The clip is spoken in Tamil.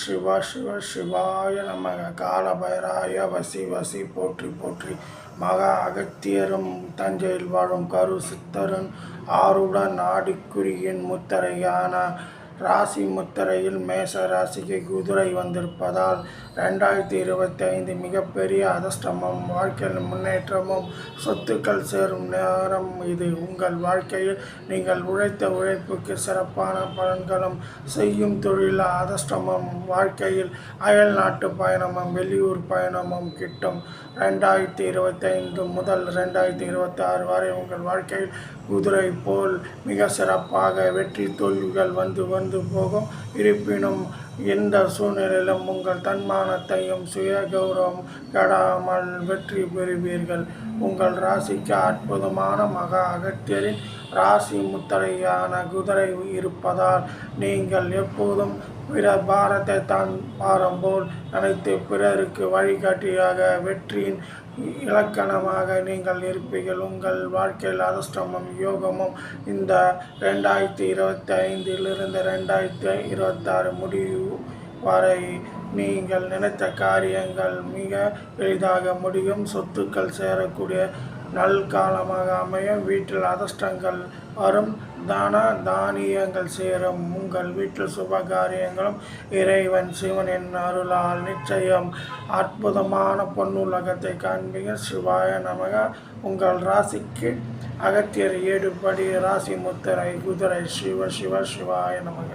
சிவ சிவ சிவாய நமக. கால பைராய வசி வசி போற்றி போற்றி. மகா அகத்தியரும் தஞ்சையில் வாழும் கரு சித்தரும் ஆருடன் ஆடிக்குறியின் முத்திரையான ராசி முத்திரையில் மேச ராசிக்கு குதிரை வந்திருப்பதால் 2025 மிகப்பெரிய அதிர்ஷ்டமும் வாழ்க்கையில் முன்னேற்றமும் சொத்துக்கள் சேரும் நேரம் இது. உங்கள் வாழ்க்கையில் நீங்கள் உழைத்த உழைப்புக்கு சிறப்பான பலன்களும் செய்யும் தொழில் அதிர்ஷ்டமும் வாழ்க்கையில் அயல் நாட்டு பயணமும் வெளியூர் பயணமும் கிட்டும். 2025 முதல் 2026 வரை உங்கள் வாழ்க்கையில் குதிரை போல் மிக சிறப்பாக வெற்றி தோல்விகள் வந்து போகும். இருப்பினும் எந்த சூழ்நிலையிலும் உங்கள் தன்மானத்தையும் சுய கௌரவம் கெடாமல் வெற்றி பெறுவீர்கள். உங்கள் ராசிக்கு அற்புதமான மகா அகத்தியரின் ராசி முத்திரையான குதிரை இருப்பதால் நீங்கள் எப்போதும் பிற பாரத்தை தான் பாரம் போல் நினைத்து பிறருக்கு வழிகாட்டியாக வெற்றியின் இலக்கணமாக நீங்கள் இருப்பீர்கள். உங்கள் வாழ்க்கையில் அதிர்ஷ்டமும் யோகமும் இந்த 2025 2026 முடிவு வரை நீங்கள் நினைத்த காரியங்கள் மிக எளிதாக முடியும். சொத்துக்கள் சேரக்கூடிய நல்காலமாக அமையும். வீட்டில் அதிர்ஷ்டங்கள் வரும். தானியங்கள் சேரும். உங்கள் வீட்டில் சுபகாரியங்களும் இறைவன் சிவனின் அருளால் நிச்சயம் அற்புதமான பொன்னுலகத்தை காண்பீர்கள். சிவாய நமக. உங்கள் ராசிக்கு அகத்தியர் 7 படி ராசி முத்திரை குதிரை. சிவ சிவ சிவாய நமக.